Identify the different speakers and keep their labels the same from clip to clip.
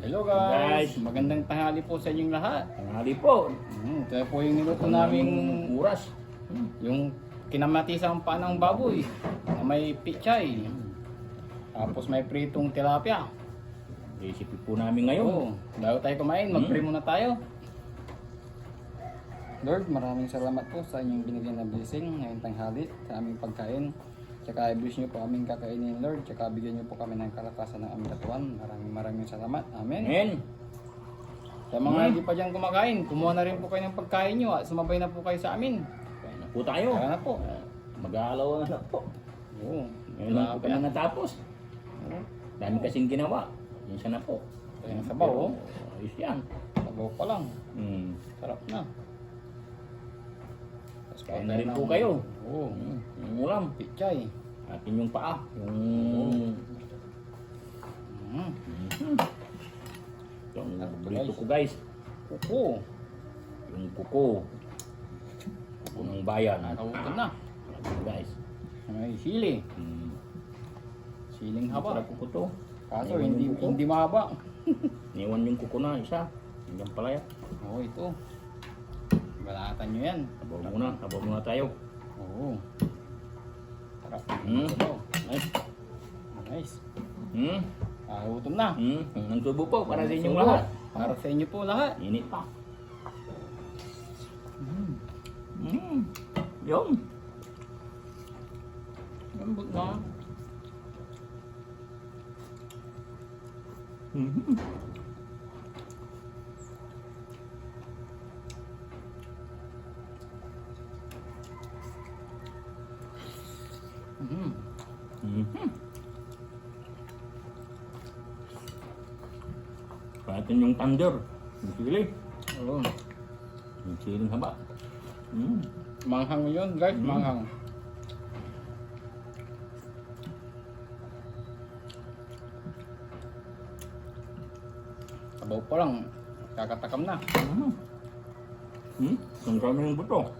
Speaker 1: Hello guys, magandang tanghali po sa inyong lahat.
Speaker 2: Tanghali po.
Speaker 1: Ito po yung niluto naming
Speaker 2: Oras.
Speaker 1: yung kinamatisang pa ng baboy na may pichay. Tapos may pritong tilapia.
Speaker 2: Recipe po namin ngayon.
Speaker 1: Oo, bago tayo kumain, mag-pray muna tayo. Lord, maraming salamat po sa inyong binigyan na blessing ngayong tanghali sa aming pagkain. Tsaka i-bless niyo po aming kakainin, Lord. Tsaka bigyan niyo po kami ng kalakasan ng aming katawan. Maraming salamat. Amen.
Speaker 2: Amen.
Speaker 1: Sa mga hindi pa dyan kumakain, kumuha na rin po kayo ng pagkain nyo at sumabay na po kayo sa amin.
Speaker 2: Kaya na po tayo.
Speaker 1: Kaya na po.
Speaker 2: Mag-aalaw na po.
Speaker 1: Oo.
Speaker 2: Ngayon lang po ka na natapos. Dami kasing ginawa. Minsan na po.
Speaker 1: Kaya na sabaw, oh.
Speaker 2: Ayos yan.
Speaker 1: Sabaw pa lang. Sarap na. Tapos
Speaker 2: Kain na rin po kayo.
Speaker 1: Oo.
Speaker 2: Yung ulam.
Speaker 1: Pichay.
Speaker 2: Atin yung paa. Yung... Yung burrito ko guys.
Speaker 1: Kuko.
Speaker 2: Yung kuko. Kuko ng bayan.
Speaker 1: Nautan na.
Speaker 2: Guys.
Speaker 1: May sili. Siling haba.
Speaker 2: Sarap kuko to.
Speaker 1: Kaso hindi mahaba.
Speaker 2: Niwan yung kuko na isa. Hanggang palaya.
Speaker 1: Oo, ito. Balatan nyo yan.
Speaker 2: Tabaw muna tayo.
Speaker 1: Oo. Sarap. Sabaw.
Speaker 2: Nice.
Speaker 1: Nice. Gutom na.
Speaker 2: Ang tubo po para sa inyong
Speaker 1: Subo.
Speaker 2: lahat.
Speaker 1: Para sa inyo po lahat.
Speaker 2: Init pa. Yum.
Speaker 1: Lambot na.
Speaker 2: Patin yung thunder. Yung sili.
Speaker 1: Oo.
Speaker 2: Yung siling haba.
Speaker 1: Manghang yun guys, manghang. Sabaw pa lang, kakatakam na.
Speaker 2: Ang dami yung buto.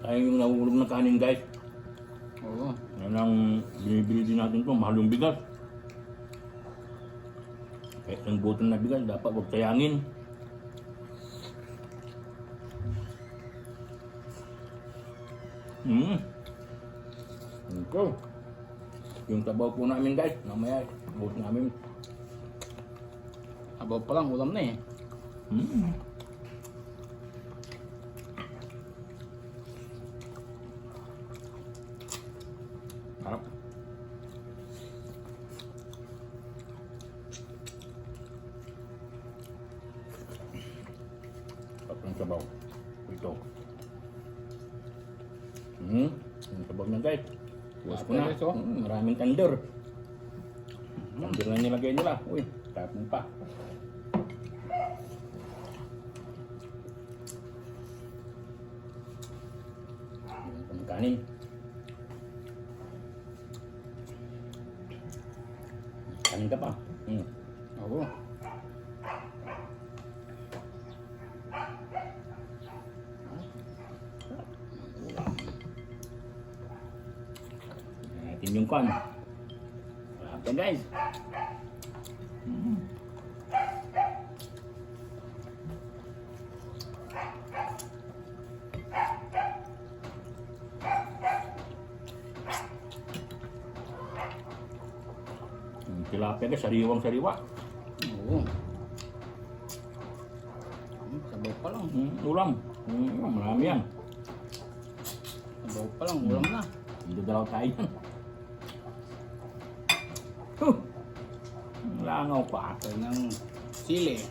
Speaker 2: Tayo yung nahulog na kanin guys.
Speaker 1: Oo.
Speaker 2: Yan ang binibili din natin ito, mahal yung bigas. Kahit ang butong na bigas, dapat huwag sayangin. Okay. Yung tabaw po namin guys, mamaya buot namin.
Speaker 1: Sabaw pa lang, ulam na eh.
Speaker 2: Harap. Harap ng sabaw. Ito. Yung sabaw niya guys. Buwas ko na.
Speaker 1: Guys, oh.
Speaker 2: Maraming tender. Tender na nilagay nila. Uy, tapon pa. Yung kanin. Kanin ka pa.
Speaker 1: Oo.
Speaker 2: Natin yung kan. Wala guys. Tilapia guys, sariwang-sariwa.
Speaker 1: Oo. Sabaw pa lang.
Speaker 2: Ulam. Marami yan.
Speaker 1: Sabaw pa lang, ulam na.
Speaker 2: Hindi dalaw tayo yan. Langaw pa.
Speaker 1: Ito ng sili.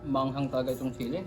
Speaker 1: Manghang talaga itong sili.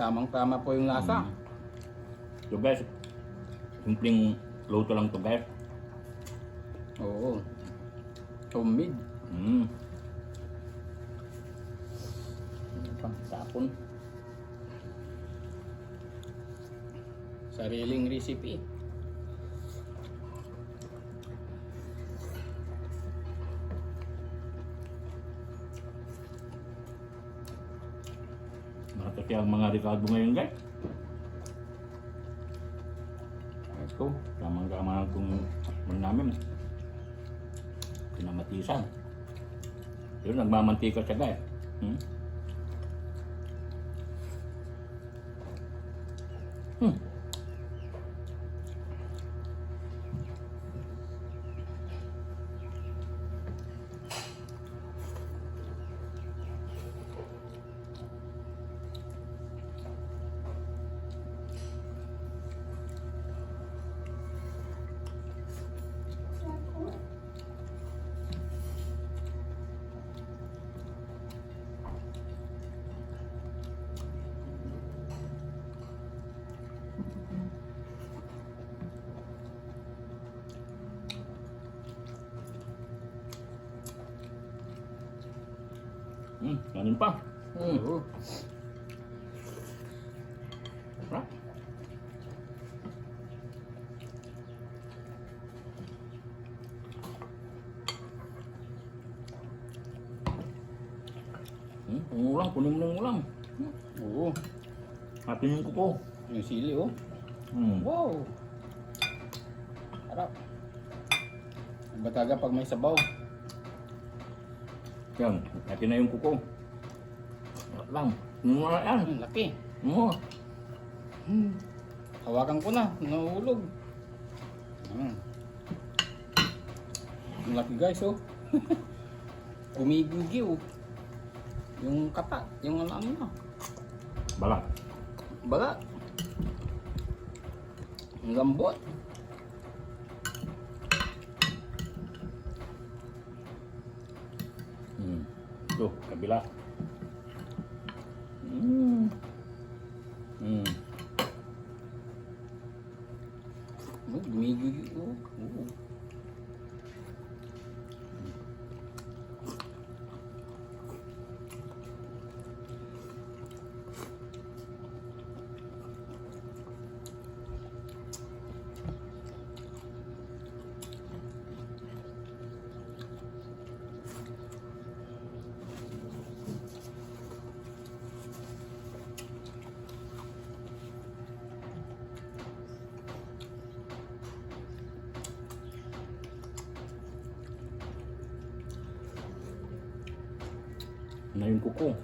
Speaker 1: Tamang-tama po yung lasa.
Speaker 2: So guys, simpleng luto lang to guys.
Speaker 1: Oo. Homemade.
Speaker 2: Tapon.
Speaker 1: Sariling recipe.
Speaker 2: Nakatati ang mga Ricardo ngayon guys. Let's go. Tamang-tama lang itong namin. Pinamatisan. Yun, nagmamantika siya guys. Kanin pa.
Speaker 1: Oo.
Speaker 2: Sarap. Ulam, kunin mo ng ulam.
Speaker 1: Oo.
Speaker 2: Atin yung kuko.
Speaker 1: Yung sili, oh. Wow. Harap. Iba talaga pag may sabaw.
Speaker 2: Yan, atin na yung kuko. Sarap lang. Yung mga yan.
Speaker 1: Laki.
Speaker 2: Oo.
Speaker 1: Hawakan ko na. Nahulog. Ang laki guys, oh. Kumigigil. Yung kata. Yung ano na.
Speaker 2: Balak.
Speaker 1: Baga. Ang lambot.
Speaker 2: Ito, kabila.
Speaker 1: Gumigigil, oh. Oo.
Speaker 2: Na yung kuko.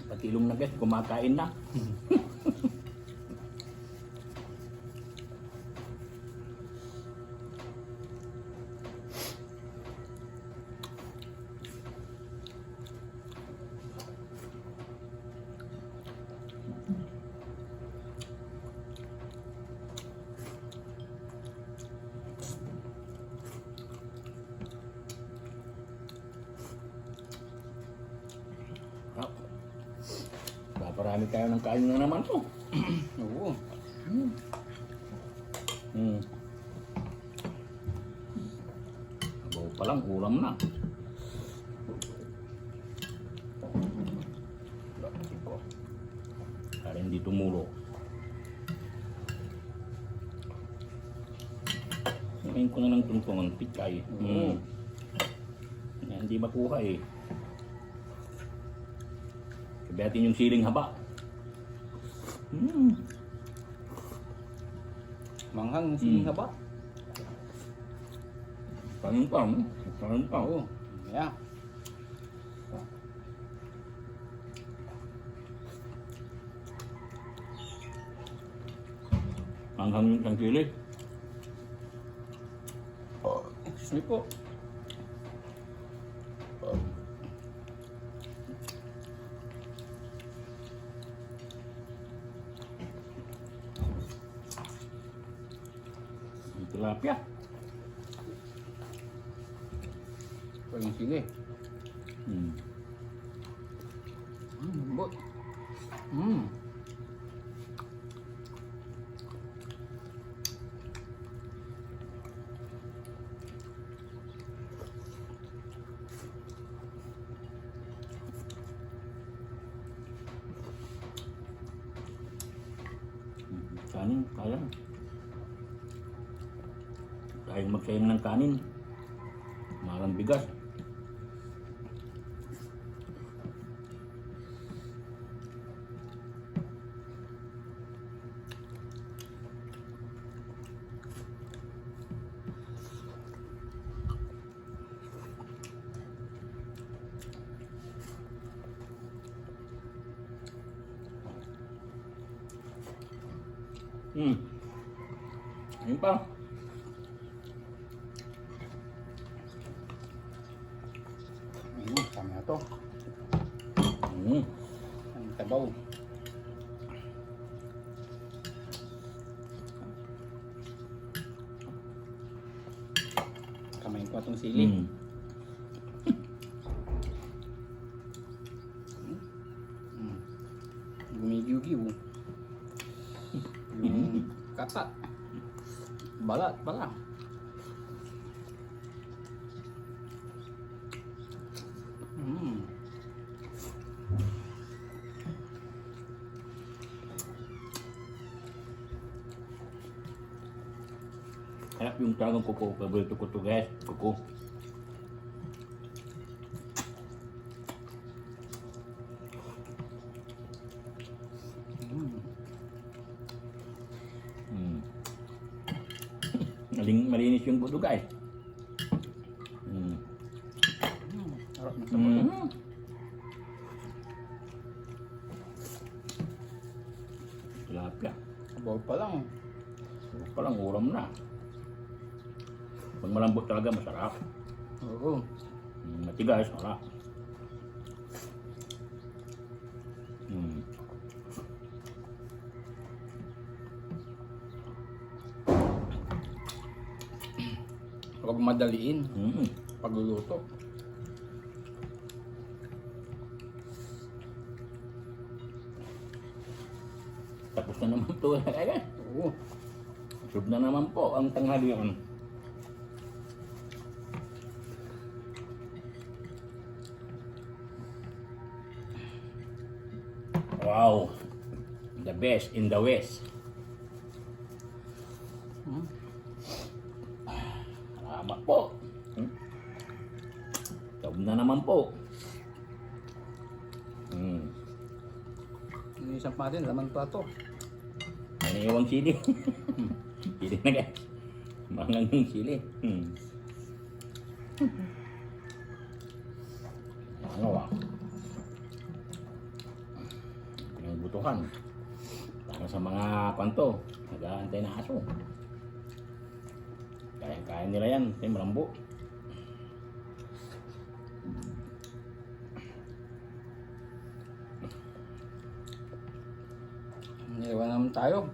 Speaker 2: Patilong na guys, kumakain na. Parami tayo ng kain na naman to.
Speaker 1: Oo.
Speaker 2: Bawa pa lang, ulam na. Para hindi tumulo. Ngayon ko na lang tungtungan, pikay. Hindi makuha eh. Sabihin yung siling haba.
Speaker 1: Manghang yung siling haba.
Speaker 2: Kanin pa, kanin pa.
Speaker 1: Oo. Yeah.
Speaker 2: Maanghang yung tangkili.
Speaker 1: Excuse me po.
Speaker 2: Yung tilapia.
Speaker 1: Ito yung sili.
Speaker 2: Hmm.
Speaker 1: Lambot. Mm.
Speaker 2: Kanin, kaya. Dahil magsayang ng kanin. Malang bigas. Ayun pa.
Speaker 1: Tama na to. Ang tabaw. Kamayin ko itong sili. Gumigiw-giw. Yung kata. Balat pala.
Speaker 2: Harap yung talagang kuko. Paborito ko to guys. Kuko. Malinis yung buto guys.
Speaker 1: Harap na tabaw.
Speaker 2: Tilapia.
Speaker 1: Tabaw pa lang.
Speaker 2: Palang ulam na. Pag malambot talaga masarap.
Speaker 1: Oo.
Speaker 2: Matigas, wala.
Speaker 1: Huwag madaliin
Speaker 2: Mm.
Speaker 1: pagluluto.
Speaker 2: Tapos na naman to.
Speaker 1: Oo.
Speaker 2: Sub na naman po ang tanghalian. Wow! The best in the West. Salamat po. Sub na naman po.
Speaker 1: Iniisang pa natin, laman pa ito.
Speaker 2: Ano yung sili? Sili na guys. Mangang yung sili. Ano ba? Yung butuhan. Para sa mga kwanto. Nag-aantay na aso. Kaya nila yan. Kasi malambo.
Speaker 1: Niliwan naman tayo.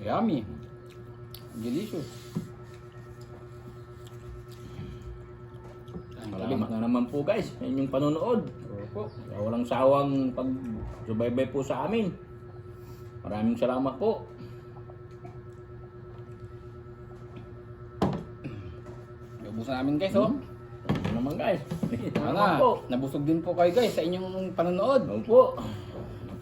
Speaker 1: Yummy. Delicious.
Speaker 2: Salamat na naman po guys sa inyong panonood.
Speaker 1: Opo.
Speaker 2: Walang sawang pag-subaybay po sa amin. Maraming salamat po.
Speaker 1: Ubusan namin guys, oh.
Speaker 2: Ano naman guys.
Speaker 1: Sana, nabusog din po kayo guys sa inyong panonood.
Speaker 2: Opo.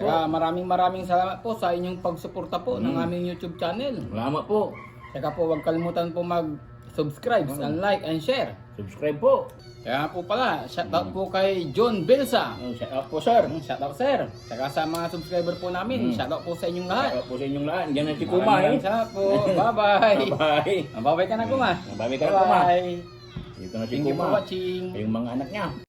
Speaker 1: Kaya maraming salamat po sa inyong pagsuporta po ng aming YouTube channel.
Speaker 2: Salamat po.
Speaker 1: Kaya po huwag kalimutan po mag-subscribe and like and share.
Speaker 2: Subscribe po.
Speaker 1: Kaya po pala, shoutout po kay John Belsa.
Speaker 2: Shout out po sir.
Speaker 1: Shoutout sir. Saka sa mga subscriber po namin, shoutout po sa inyong lahat.
Speaker 2: Shout out po sa inyong lahat. Diyan na si Kuma eh.
Speaker 1: Salamat po. Bye-bye.
Speaker 2: Bye.
Speaker 1: Bye-bye ka na Kuma.
Speaker 2: Bye-bye ka na Kuma.
Speaker 1: Bye.
Speaker 2: Dito na si
Speaker 1: Thank you for
Speaker 2: Kuma.
Speaker 1: watching.
Speaker 2: Yung mga anak niya.